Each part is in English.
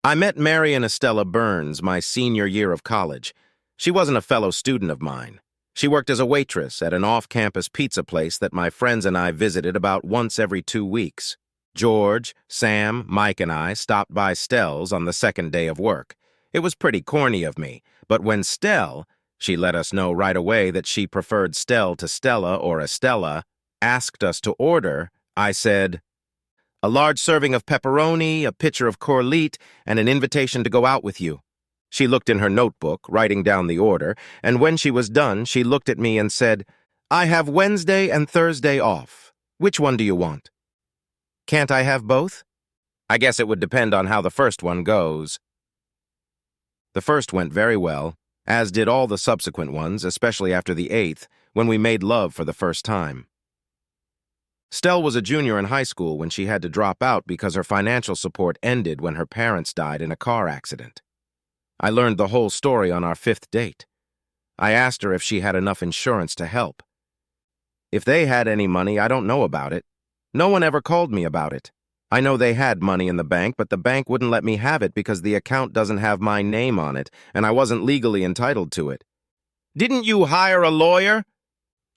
I met Mary and Estella Burns my senior year of college. She wasn't a fellow student of mine. She worked as a waitress at an off-campus pizza place that my friends and I visited about once every 2 weeks. George, Sam, Mike, and I stopped by Stell's on the second day of work. It was pretty corny of me, but when she let us know right away that she preferred Stell to Stella or Estella, asked us to order, I said, "A large serving of pepperoni, a pitcher of corlite, and an invitation to go out with you." She looked in her notebook, writing down the order, and when she was done, she looked at me and said, "I have Wednesday and Thursday off. Which one do you want?" "Can't I have both?" "I guess it would depend on how the first one goes." The first went very well, as did all the subsequent ones, especially after the 8th, when we made love for the first time. Stell was a junior in high school when she had to drop out because her financial support ended when her parents died in a car accident. I learned the whole story on our 5th date. I asked her if she had enough insurance to help. If they had any money, I don't know about it. No one ever called me about it. I know they had money in the bank, but the bank wouldn't let me have it because the account doesn't have my name on it, and I wasn't legally entitled to it. "Didn't you hire a lawyer?"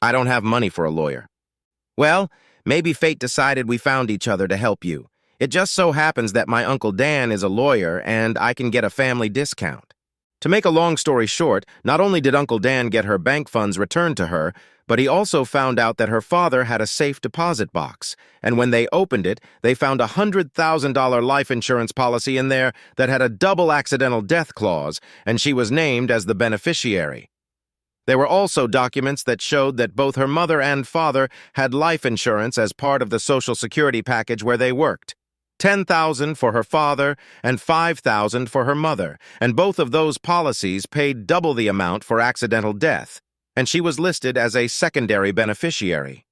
"I don't have money for a lawyer." "Well, maybe fate decided we found each other to help you. It just so happens that my Uncle Dan is a lawyer, and I can get a family discount." To make a long story short, not only did Uncle Dan get her bank funds returned to her, but he also found out that her father had a safe deposit box, and when they opened it, they found a $100,000 life insurance policy in there that had a double accidental death clause, and she was named as the beneficiary. There were also documents that showed that both her mother and father had life insurance as part of the Social Security package where they worked. $10,000 for her father and $5,000 for her mother, and both of those policies paid double the amount for accidental death, and she was listed as a secondary beneficiary.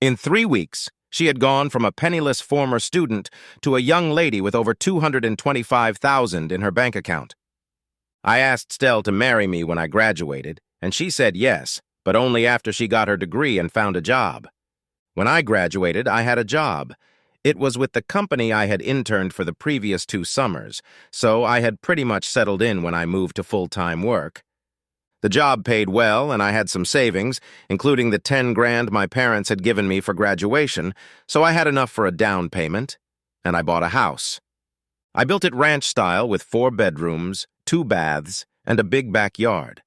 In 3 weeks, she had gone from a penniless former student to a young lady with over $225,000 in her bank account. I asked Stell to marry me when I graduated, and she said yes, but only after she got her degree and found a job. When I graduated, I had a job. It was with the company I had interned for the previous 2 summers, so I had pretty much settled in when I moved to full-time work. The job paid well, and I had some savings, including the $10,000 my parents had given me for graduation, so I had enough for a down payment, and I bought a house. I built it ranch-style with 4 bedrooms, 2 baths, and a big backyard.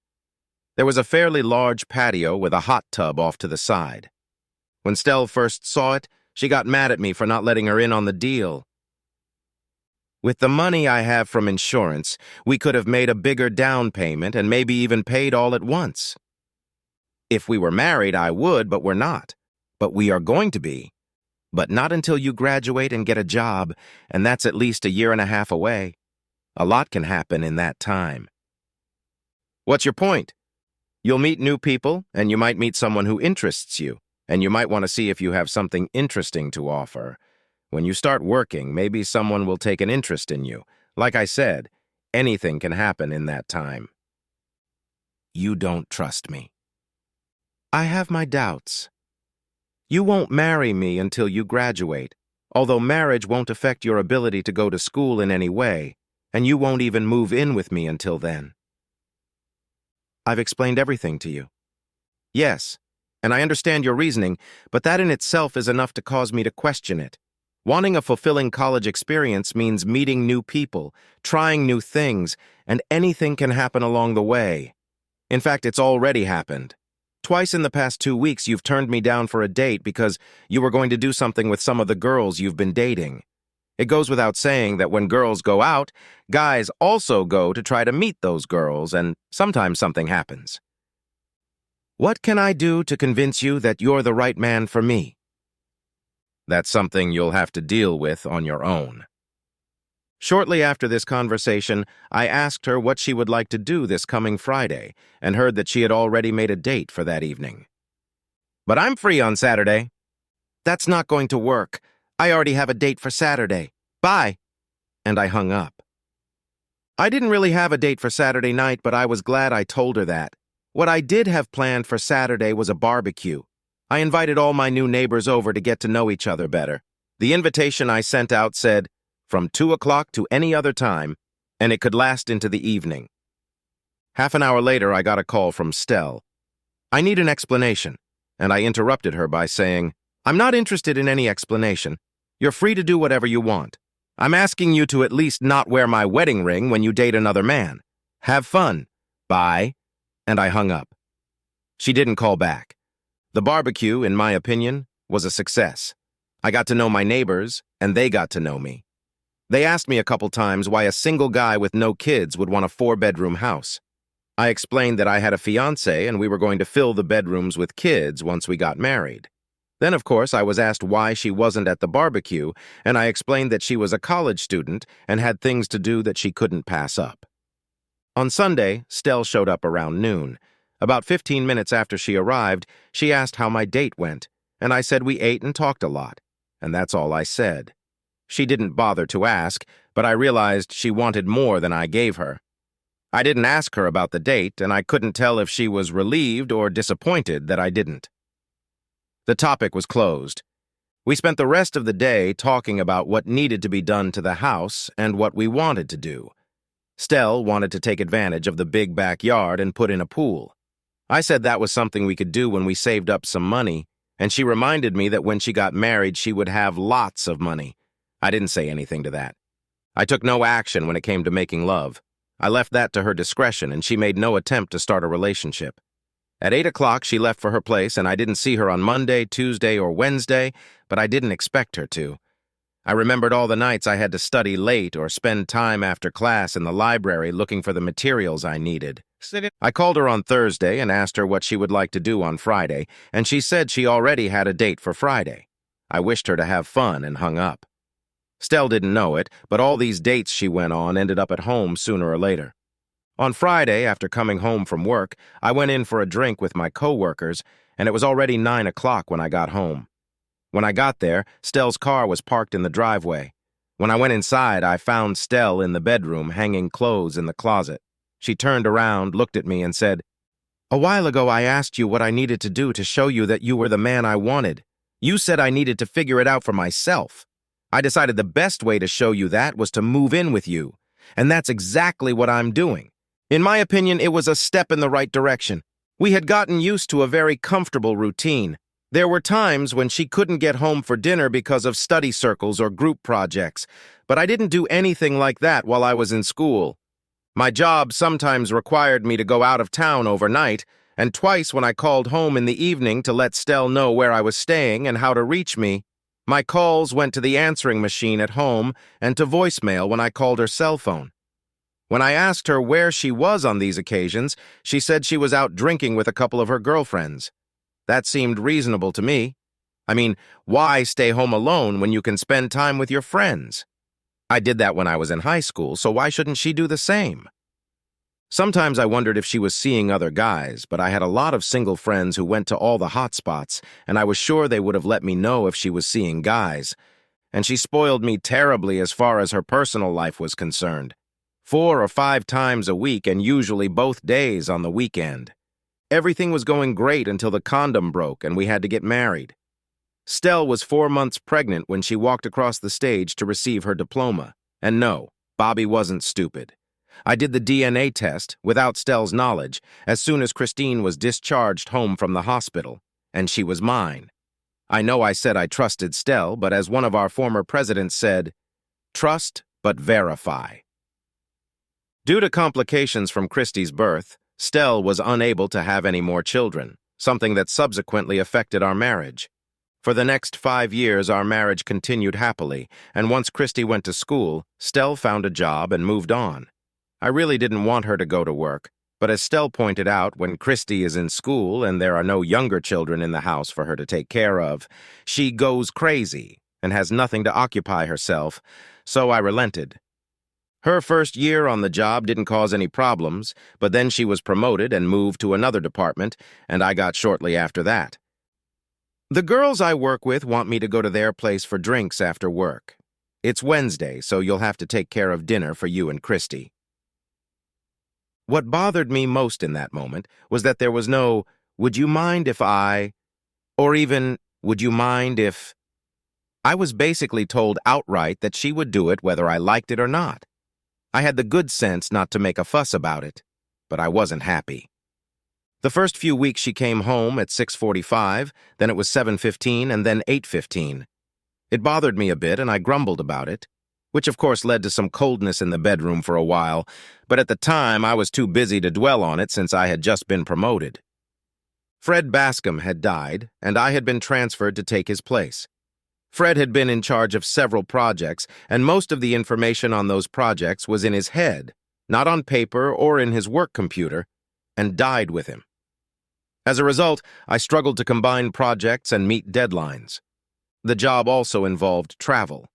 There was a fairly large patio with a hot tub off to the side. When Stell first saw it, she got mad at me for not letting her in on the deal. With the money I have from insurance, we could have made a bigger down payment and maybe even paid all at once. If we were married, I would, but we're not. But we are going to be. But not until you graduate and get a job, and that's at least a year and a half away. A lot can happen in that time. What's your point? You'll meet new people, and you might meet someone who interests you, and you might want to see if you have something interesting to offer. When you start working, maybe someone will take an interest in you. Like I said, anything can happen in that time. You don't trust me. I have my doubts. You won't marry me until you graduate, although marriage won't affect your ability to go to school in any way, and you won't even move in with me until then. I've explained everything to you. Yes, and I understand your reasoning, but that in itself is enough to cause me to question it. Wanting a fulfilling college experience means meeting new people, trying new things, and anything can happen along the way. In fact, it's already happened. Twice in the past 2 weeks, you've turned me down for a date because you were going to do something with some of the girls you've been dating. It goes without saying that when girls go out, guys also go to try to meet those girls, and sometimes something happens. What can I do to convince you that you're the right man for me? That's something you'll have to deal with on your own. Shortly after this conversation, I asked her what she would like to do this coming Friday, and heard that she had already made a date for that evening. But I'm free on Saturday. That's not going to work. I already have a date for Saturday. Bye. And I hung up. I didn't really have a date for Saturday night, but I was glad I told her that. What I did have planned for Saturday was a barbecue. I invited all my new neighbors over to get to know each other better. The invitation I sent out said, from 2 o'clock to any other time, and it could last into the evening. Half an hour later, I got a call from Stell. I need an explanation, and I interrupted her by saying, I'm not interested in any explanation. You're free to do whatever you want. I'm asking you to at least not wear my wedding ring when you date another man. Have fun. Bye. And I hung up. She didn't call back. The barbecue, in my opinion, was a success. I got to know my neighbors, and they got to know me. They asked me a couple times why a single guy with no kids would want a 4-bedroom house. I explained that I had a fiancé and we were going to fill the bedrooms with kids once we got married. Then, of course, I was asked why she wasn't at the barbecue, and I explained that she was a college student and had things to do that she couldn't pass up. On Sunday, Stell showed up around noon. About 15 minutes after she arrived, she asked how my date went, and I said we ate and talked a lot, and that's all I said. She didn't bother to ask, but I realized she wanted more than I gave her. I didn't ask her about the date, and I couldn't tell if she was relieved or disappointed that I didn't. The topic was closed. We spent the rest of the day talking about what needed to be done to the house and what we wanted to do. Stell wanted to take advantage of the big backyard and put in a pool. I said that was something we could do when we saved up some money, and she reminded me that when she got married she would have lots of money. I didn't say anything to that. I took no action when it came to making love. I left that to her discretion, and she made no attempt to start a relationship. At 8 o'clock, she left for her place, and I didn't see her on Monday, Tuesday, or Wednesday, but I didn't expect her to. I remembered all the nights I had to study late or spend time after class in the library looking for the materials I needed. I called her on Thursday and asked her what she would like to do on Friday, and she said she already had a date for Friday. I wished her to have fun and hung up. Stell didn't know it, but all these dates she went on ended up at home sooner or later. On Friday, after coming home from work, I went in for a drink with my coworkers, and it was already 9 o'clock when I got home. When I got there, Stell's car was parked in the driveway. When I went inside, I found Stell in the bedroom hanging clothes in the closet. She turned around, looked at me, and said, "A while ago I asked you what I needed to do to show you that you were the man I wanted. You said I needed to figure it out for myself. I decided the best way to show you that was to move in with you, and that's exactly what I'm doing." In my opinion, it was a step in the right direction. We had gotten used to a very comfortable routine. There were times when she couldn't get home for dinner because of study circles or group projects, but I didn't do anything like that while I was in school. My job sometimes required me to go out of town overnight, and twice when I called home in the evening to let Stell know where I was staying and how to reach me, my calls went to the answering machine at home and to voicemail when I called her cell phone. When I asked her where she was on these occasions, she said she was out drinking with a couple of her girlfriends. That seemed reasonable to me. I mean, why stay home alone when you can spend time with your friends? I did that when I was in high school, so why shouldn't she do the same? Sometimes I wondered if she was seeing other guys, but I had a lot of single friends who went to all the hot spots, and I was sure they would have let me know if she was seeing guys. And she spoiled me terribly as far as her personal life was concerned. 4 or 5 times a week, and usually both days on the weekend. Everything was going great until the condom broke and we had to get married. Stell was 4 months pregnant when she walked across the stage to receive her diploma. And no, Bobby wasn't stupid. I did the DNA test, without Stell's knowledge, as soon as Christine was discharged home from the hospital, and she was mine. I know I said I trusted Stell, but as one of our former presidents said, trust but verify. Due to complications from Christy's birth, Stell was unable to have any more children, something that subsequently affected our marriage. For the next 5 years, our marriage continued happily, and once Christy went to school, Stell found a job and moved on. I really didn't want her to go to work, but as Stell pointed out, when Christy is in school and there are no younger children in the house for her to take care of, she goes crazy and has nothing to occupy herself, so I relented. Her first year on the job didn't cause any problems, but then she was promoted and moved to another department, and I got shortly after that. The girls I work with want me to go to their place for drinks after work. It's Wednesday, so you'll have to take care of dinner for you and Christy. What bothered me most in that moment was that there was no, "Would you mind if I," or even, "Would you mind if..." I was basically told outright that she would do it whether I liked it or not. I had the good sense not to make a fuss about it, but I wasn't happy. The first few weeks she came home at 6:45, then it was 7:15, and then 8:15. It bothered me a bit, and I grumbled about it, which of course led to some coldness in the bedroom for a while, but at the time I was too busy to dwell on it since I had just been promoted. Fred Bascom had died, and I had been transferred to take his place. Fred had been in charge of several projects, and most of the information on those projects was in his head, not on paper or in his work computer, and died with him. As a result, I struggled to combine projects and meet deadlines. The job also involved travel.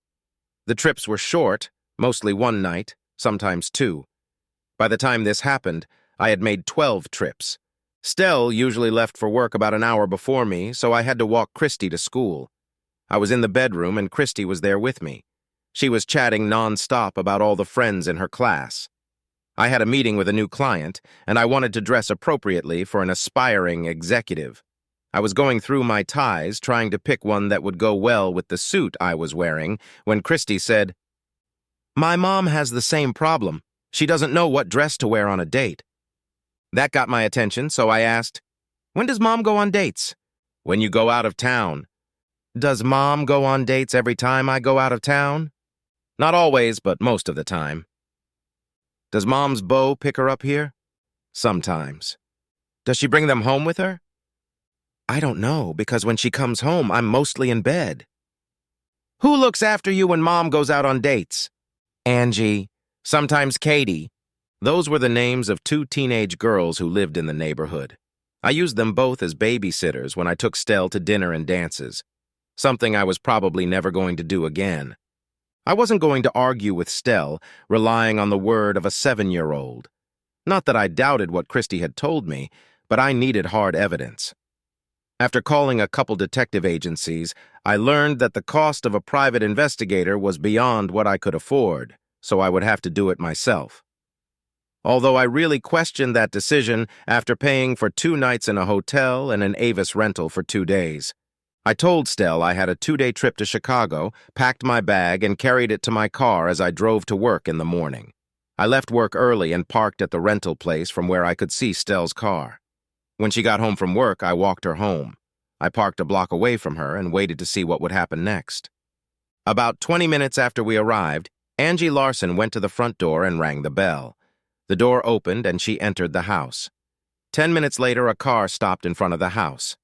The trips were short, mostly one night, sometimes two. By the time this happened, I had made 12 trips. Stell usually left for work about an hour before me, so I had to walk Christy to school. I was in the bedroom and Christy was there with me. She was chatting non-stop about all the friends in her class. I had a meeting with a new client, and I wanted to dress appropriately for an aspiring executive. I was going through my ties, trying to pick one that would go well with the suit I was wearing, when Christy said, "My mom has the same problem. She doesn't know what dress to wear on a date." That got my attention, so I asked, "When does Mom go on dates?" "When you go out of town." "Does Mom go on dates every time I go out of town?" "Not always, but most of the time." "Does Mom's beau pick her up here?" "Sometimes." "Does she bring them home with her?" "I don't know, because when she comes home, I'm mostly in bed." "Who looks after you when Mom goes out on dates?" "Angie. Sometimes Katie." Those were the names of two teenage girls who lived in the neighborhood. I used them both as babysitters when I took Stell to dinner and dances, something I was probably never going to do again. I wasn't going to argue with Stell, relying on the word of a 7-year-old. Not that I doubted what Christy had told me, but I needed hard evidence. After calling a couple detective agencies, I learned that the cost of a private investigator was beyond what I could afford, so I would have to do it myself. Although I really questioned that decision after paying for 2 nights in a hotel and an Avis rental for 2 days. I told Stell I had a 2-day trip to Chicago, packed my bag, and carried it to my car as I drove to work in the morning. I left work early and parked at the rental place from where I could see Stell's car. When she got home from work, I walked her home. I parked a block away from her and waited to see what would happen next. About 20 minutes after we arrived, Angie Larson went to the front door and rang the bell. The door opened and she entered the house. 10 minutes later, a car stopped in front of the house.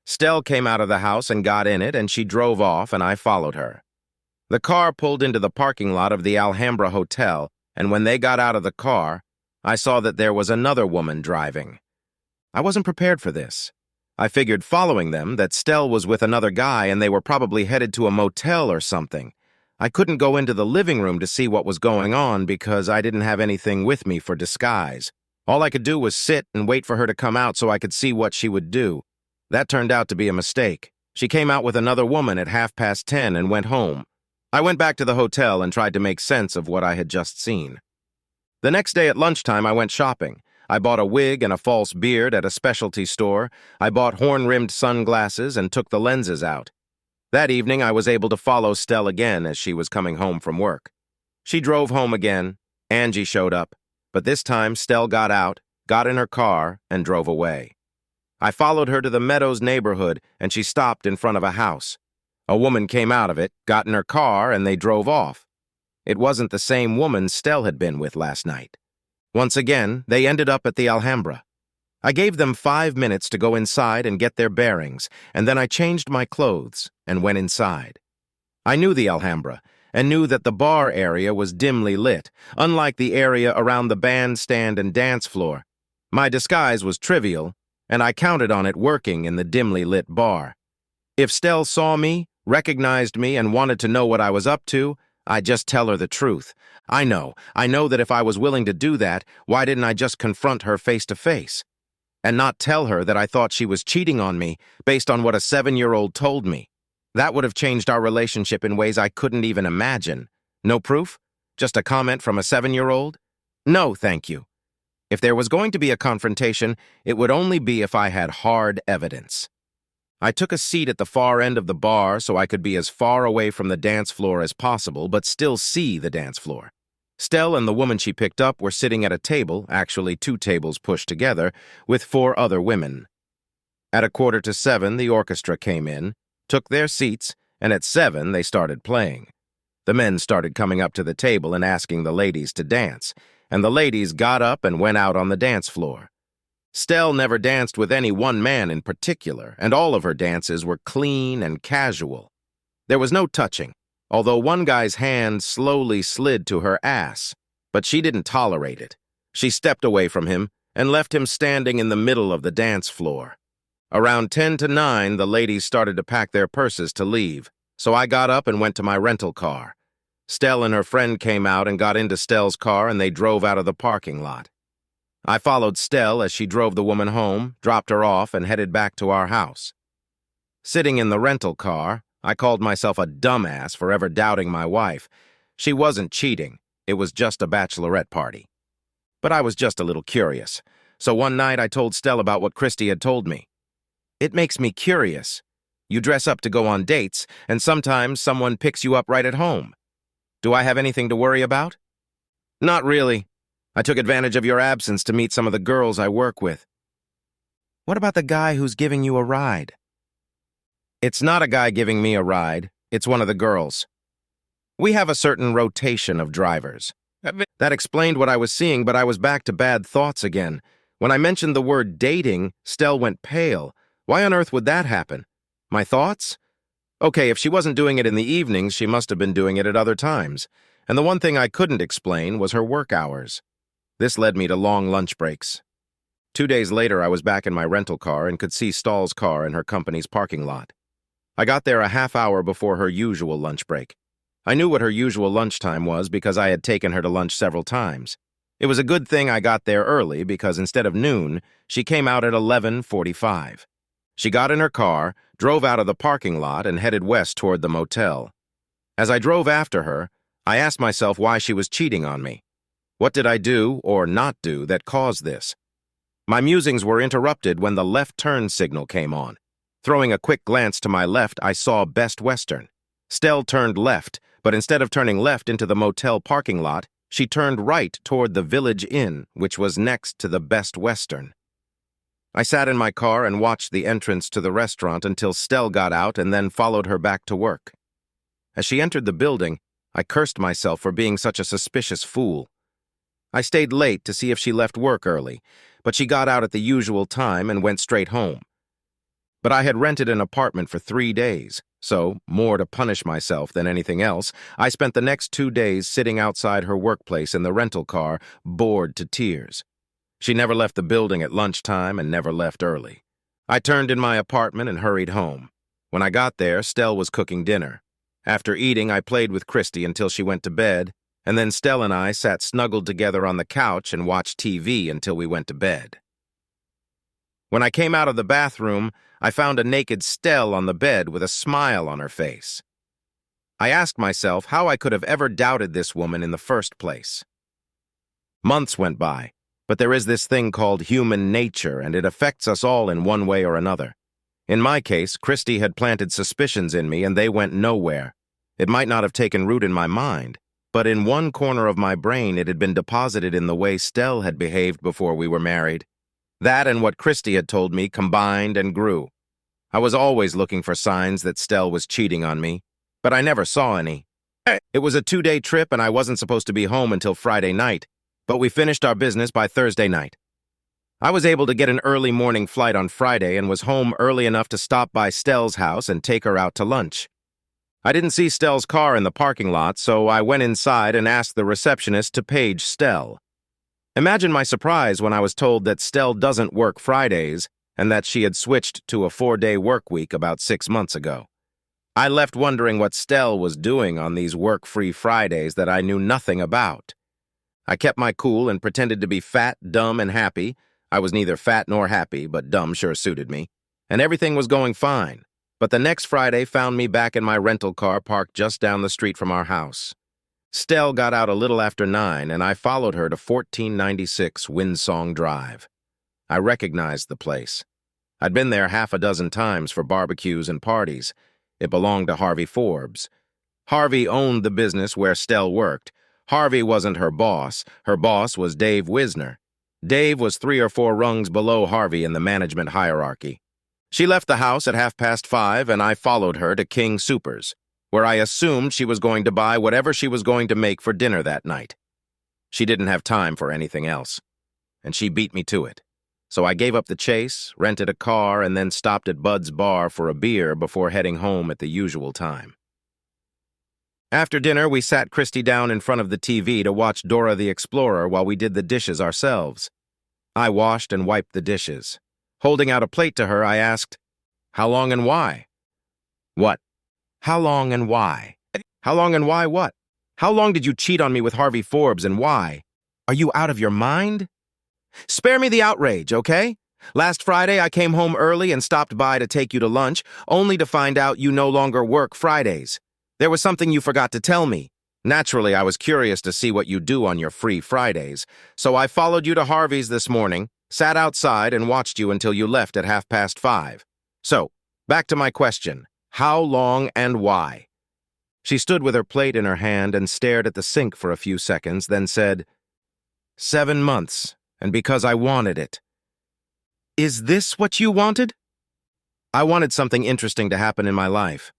Stell came out of the house and got in it, and she drove off, and I followed her. The car pulled into the parking lot of the Alhambra Hotel, and when they got out of the car, I saw that there was another woman driving. I wasn't prepared for this. I figured following them that Stell was with another guy and they were probably headed to a motel or something. I couldn't go into the living room to see what was going on because I didn't have anything with me for disguise. All I could do was sit and wait for her to come out so I could see what she would do. That turned out to be a mistake. She came out with another woman at 10:30 and went home. I went back to the hotel and tried to make sense of what I had just seen. The next day at lunchtime, I went shopping. I bought a wig and a false beard at a specialty store. I bought horn-rimmed sunglasses and took the lenses out. That evening, I was able to follow Stell again as she was coming home from work. She drove home again. Angie showed up. But this time, Stell got out, got in her car, and drove away. I followed her to the Meadows neighborhood, and she stopped in front of a house. A woman came out of it, got in her car, and they drove off. It wasn't the same woman Stell had been with last night. Once again, they ended up at the Alhambra. I gave them 5 minutes to go inside and get their bearings, and then I changed my clothes and went inside. I knew the Alhambra, and knew that the bar area was dimly lit, unlike the area around the bandstand and dance floor. My disguise was trivial, and I counted on it working in the dimly lit bar. If Stell saw me, recognized me, and wanted to know what I was up to, I'd just tell her the truth. I know that if I was willing to do that, why didn't I just confront her face to face? And not tell her that I thought she was cheating on me based on what a 7-year-old told me. That would have changed our relationship in ways I couldn't even imagine. No proof? Just a comment from a 7-year-old? No, thank you. If there was going to be a confrontation, it would only be if I had hard evidence. I took a seat at the far end of the bar so I could be as far away from the dance floor as possible, but still see the dance floor. Stell and the woman she picked up were sitting at a table, actually 2 tables pushed together, with 4 other women. At 6:45, the orchestra came in, took their seats, and at 7 they started playing. The men started coming up to the table and asking the ladies to dance, and the ladies got up and went out on the dance floor. Stell never danced with any one man in particular, and all of her dances were clean and casual. There was no touching, although one guy's hand slowly slid to her ass, but she didn't tolerate it. She stepped away from him and left him standing in the middle of the dance floor. Around 10 to 9, the ladies started to pack their purses to leave, so I got up and went to my rental car. Stell and her friend came out and got into Stell's car, and they drove out of the parking lot. I followed Stell as she drove the woman home, dropped her off, and headed back to our house. Sitting in the rental car, I called myself a dumbass for ever doubting my wife. She wasn't cheating. It was just a bachelorette party. But I was just a little curious, so one night I told Stell about what Christy had told me. It makes me curious. You dress up to go on dates, and sometimes someone picks you up right at home. Do I have anything to worry about? Not really. I took advantage of your absence to meet some of the girls I work with. What about the guy who's giving you a ride? It's not a guy giving me a ride. It's one of the girls. We have a certain rotation of drivers. That explained what I was seeing, but I was back to bad thoughts again. When I mentioned the word dating, Stell went pale. Why on earth would that happen? My thoughts? Okay, if she wasn't doing it in the evenings, she must have been doing it at other times. And the one thing I couldn't explain was her work hours. This led me to long lunch breaks. 2 days later, I was back in my rental car and could see Stahl's car in her company's parking lot. I got there a half hour before her usual lunch break. I knew what her usual lunchtime was because I had taken her to lunch several times. It was a good thing I got there early because instead of noon, she came out at 11:45. She got in her car, drove out of the parking lot, and headed west toward the motel. As I drove after her, I asked myself why she was cheating on me. What did I do, or not do, that caused this? My musings were interrupted when the left turn signal came on. Throwing a quick glance to my left, I saw Best Western. Stell turned left, but instead of turning left into the motel parking lot, she turned right toward the Village Inn, which was next to the Best Western. I sat in my car and watched the entrance to the restaurant until Stell got out and then followed her back to work. As she entered the building, I cursed myself for being such a suspicious fool. I stayed late to see if she left work early, but she got out at the usual time and went straight home. But I had rented an apartment for 3 days, so, more to punish myself than anything else, I spent the next 2 days sitting outside her workplace in the rental car, bored to tears. She never left the building at lunchtime and never left early. I turned in my apartment and hurried home. When I got there, Stell was cooking dinner. After eating, I played with Christy until she went to bed, and then Stell and I sat snuggled together on the couch and watched TV until we went to bed. When I came out of the bathroom, I found a naked Stell on the bed with a smile on her face. I asked myself how I could have ever doubted this woman in the first place. Months went by, but there is this thing called human nature, and it affects us all in one way or another. In my case, Christy had planted suspicions in me, and they went nowhere. It might not have taken root in my mind, but in one corner of my brain it had been deposited in the way Stell had behaved before we were married. That and what Christy had told me combined and grew. I was always looking for signs that Stell was cheating on me, but I never saw any. It was a 2-day trip and I wasn't supposed to be home until Friday night, but we finished our business by Thursday night. I was able to get an early morning flight on Friday and was home early enough to stop by Stell's house and take her out to lunch. I didn't see Stell's car in the parking lot, so I went inside and asked the receptionist to page Stell. Imagine my surprise when I was told that Stell doesn't work Fridays and that she had switched to a 4-day work week about 6 months ago. I left wondering what Stell was doing on these work-free Fridays that I knew nothing about. I kept my cool and pretended to be fat, dumb, and happy. I was neither fat nor happy, but dumb sure suited me. And everything was going fine. But the next Friday found me back in my rental car parked just down the street from our house. Stell got out a little after 9, and I followed her to 1496 Windsong Drive. I recognized the place. I'd been there half a dozen times for barbecues and parties. It belonged to Harvey Forbes. Harvey owned the business where Stell worked. Harvey wasn't her boss. Her boss was Dave Wisner. Dave was 3 or 4 rungs below Harvey in the management hierarchy. She left the house at 5:30, and I followed her to King Soopers, where I assumed she was going to buy whatever she was going to make for dinner that night. She didn't have time for anything else, and she beat me to it. So I gave up the chase, rented a car, and then stopped at Bud's bar for a beer before heading home at the usual time. After dinner, we sat Christy down in front of the TV to watch Dora the Explorer while we did the dishes ourselves. I washed and wiped the dishes. Holding out a plate to her, I asked, "How long and why?" "What? How long and why? How long and why what? How long did you cheat on me with Harvey Forbes and why? Are you out of your mind? Spare me the outrage, okay? Last Friday, I came home early and stopped by to take you to lunch, only to find out you no longer work Fridays. There was something you forgot to tell me. Naturally, I was curious to see what you do on your free Fridays, so I followed you to Harvey's this morning, sat outside and watched you until you left at 5:30. So, back to my question. How long and why?" She stood with her plate in her hand and stared at the sink for a few seconds, then said, 7 months, and because I wanted it." "Is this what you wanted?" "I wanted something interesting to happen in my life.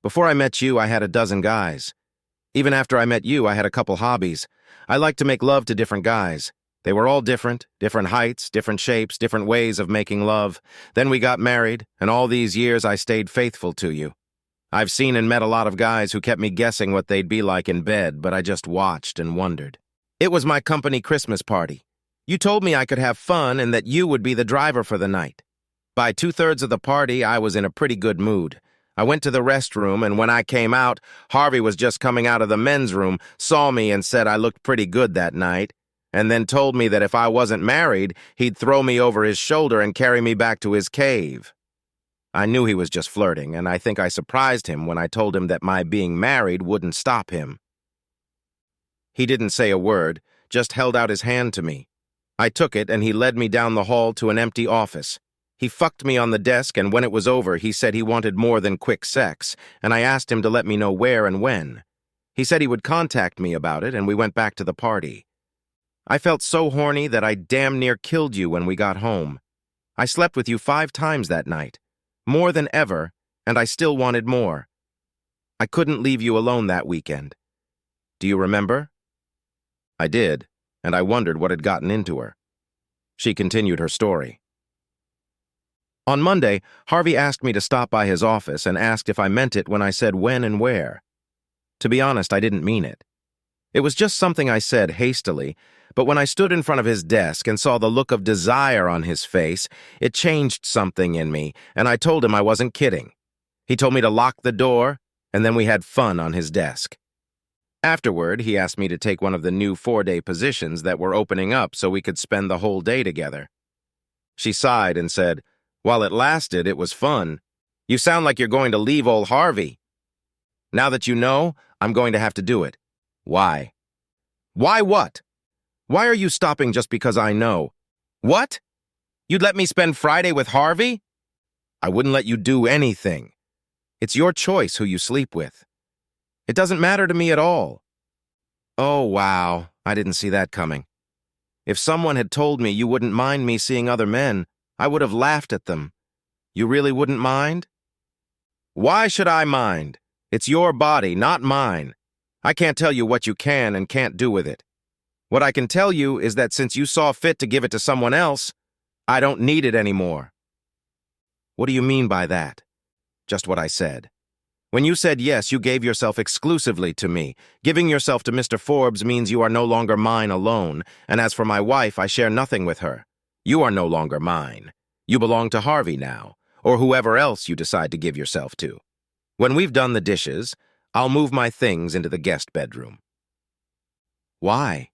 Before I met you, I had a dozen guys. Even after I met you, I had a couple hobbies. I liked to make love to different guys. They were all different heights, different shapes, different ways of making love. Then we got married, and all these years I stayed faithful to you. I've seen and met a lot of guys who kept me guessing what they'd be like in bed, but I just watched and wondered. It was my company Christmas party. You told me I could have fun and that you would be the driver for the night. By 2/3 of the party, I was in a pretty good mood. I went to the restroom, and when I came out, Harvey was just coming out of the men's room, saw me and said I looked pretty good that night, and then told me that if I wasn't married, he'd throw me over his shoulder and carry me back to his cave. I knew he was just flirting, and I think I surprised him when I told him that my being married wouldn't stop him. He didn't say a word, just held out his hand to me. I took it, and he led me down the hall to an empty office. He fucked me on the desk, and when it was over, he said he wanted more than quick sex, and I asked him to let me know where and when. He said he would contact me about it, and we went back to the party. I felt so horny that I damn near killed you when we got home. I slept with you 5 times that night, more than ever, and I still wanted more. I couldn't leave you alone that weekend. Do you remember?" I did, and I wondered what had gotten into her. She continued her story. On Monday, Harvey asked me to stop by his office and asked if I meant it when I said when and where. To be honest, I didn't mean it. It was just something I said hastily, but when I stood in front of his desk and saw the look of desire on his face, it changed something in me, and I told him I wasn't kidding. He told me to lock the door, and then we had fun on his desk. Afterward, he asked me to take one of the new 4-day positions that were opening up so we could spend the whole day together. She sighed and said, "While it lasted, it was fun. You sound like you're going to leave old Harvey." "Now that you know, I'm going to have to do it." "Why?" "Why what? Why are you stopping just because I know?" "What? You'd let me spend Friday with Harvey?" "I wouldn't let you do anything. It's your choice who you sleep with. It doesn't matter to me at all." "Oh, wow. I didn't see that coming. If someone had told me you wouldn't mind me seeing other men, I would have laughed at them. You really wouldn't mind?" "Why should I mind? It's your body, not mine. I can't tell you what you can and can't do with it. What I can tell you is that since you saw fit to give it to someone else, I don't need it anymore." "What do you mean by that?" "Just what I said. When you said yes, you gave yourself exclusively to me. Giving yourself to Mr. Forbes means you are no longer mine alone, and as for my wife, I share nothing with her. You are no longer mine. You belong to Harvey now, or whoever else you decide to give yourself to. When we've done the dishes, I'll move my things into the guest bedroom." "Why?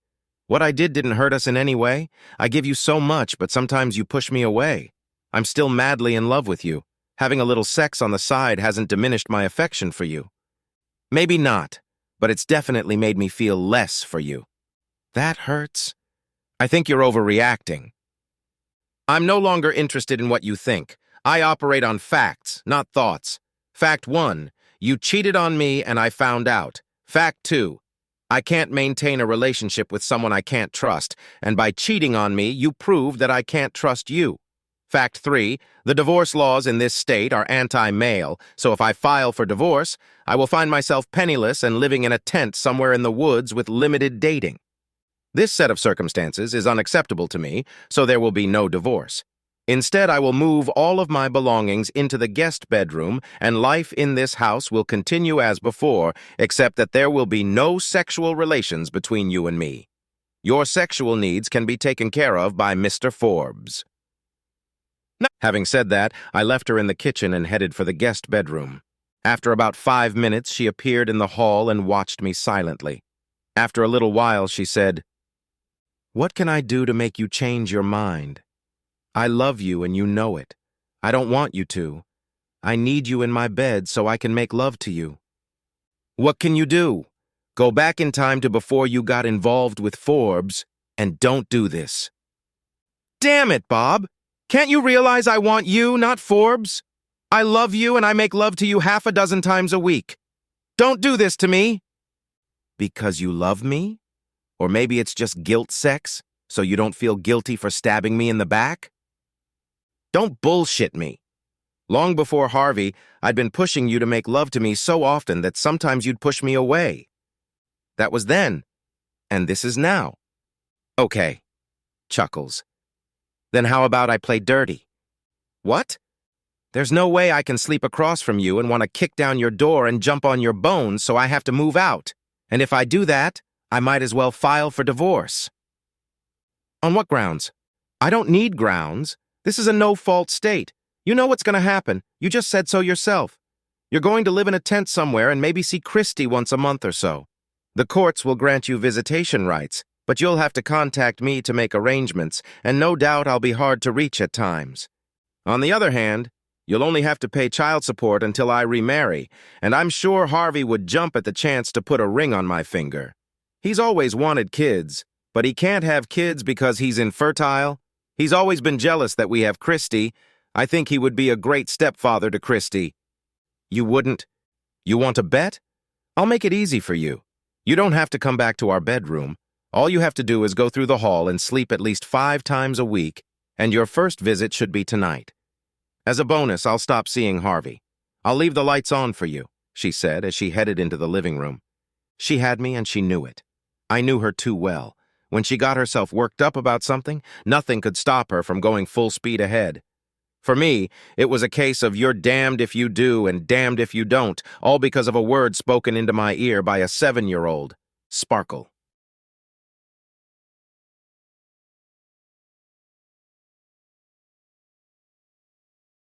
What I did didn't hurt us in any way. I give you so much, but sometimes you push me away. I'm still madly in love with you. Having a little sex on the side hasn't diminished my affection for you." "Maybe not, but it's definitely made me feel less for you." "That hurts." "I think you're overreacting." "I'm no longer interested in what you think. I operate on facts, not thoughts. Fact 1, you cheated on me and I found out. Fact 2, I can't maintain a relationship with someone I can't trust, and by cheating on me, you prove that I can't trust you. Fact 3, the divorce laws in this state are anti-male, so if I file for divorce, I will find myself penniless and living in a tent somewhere in the woods with limited dating. This set of circumstances is unacceptable to me, so there will be no divorce. Instead, I will move all of my belongings into the guest bedroom, and life in this house will continue as before, except that there will be no sexual relations between you and me. Your sexual needs can be taken care of by Mr. Forbes. Having said that, I left her in the kitchen and headed for the guest bedroom. After about 5 minutes, she appeared in the hall and watched me silently. After a little while, she said, "What can I do to make you change your mind? I love you and you know it. I don't want you to. I need you in my bed so I can make love to you." "What can you do? Go back in time to before you got involved with Forbes, and don't do this." "Damn it, Bob! Can't you realize I want you, not Forbes? I love you and I make love to you half a dozen times a week. Don't do this to me." "Because you love me? Or maybe it's just guilt sex, so you don't feel guilty for stabbing me in the back?" Don't bullshit me. Long before Harvey, I'd been pushing you to make love to me so often that sometimes you'd push me away. That was then, and this is now. Okay, chuckles. Then how about I play dirty? What? There's no way I can sleep across from you and want to kick down your door and jump on your bones, so I have to move out. And if I do that, I might as well file for divorce. On what grounds? I don't need grounds. This is a no-fault state. You know what's going to happen. You just said so yourself. You're going to live in a tent somewhere and maybe see Christy once a month or so. The courts will grant you visitation rights, but you'll have to contact me to make arrangements, and no doubt I'll be hard to reach at times. On the other hand, you'll only have to pay child support until I remarry, and I'm sure Harvey would jump at the chance to put a ring on my finger. He's always wanted kids, but he can't have kids because he's infertile. He's always been jealous that we have Christy. I think he would be a great stepfather to Christy. You wouldn't? You want to bet? I'll make it easy for you. You don't have to come back to our bedroom. All you have to do is go through the hall and sleep at least 5 times a week, and your first visit should be tonight. As a bonus, I'll stop seeing Harvey. I'll leave the lights on for you, she said as she headed into the living room. She had me and she knew it. I knew her too well. When she got herself worked up about something, nothing could stop her from going full speed ahead. For me, it was a case of you're damned if you do and damned if you don't, all because of a word spoken into my ear by a 7-year-old. Sparkle.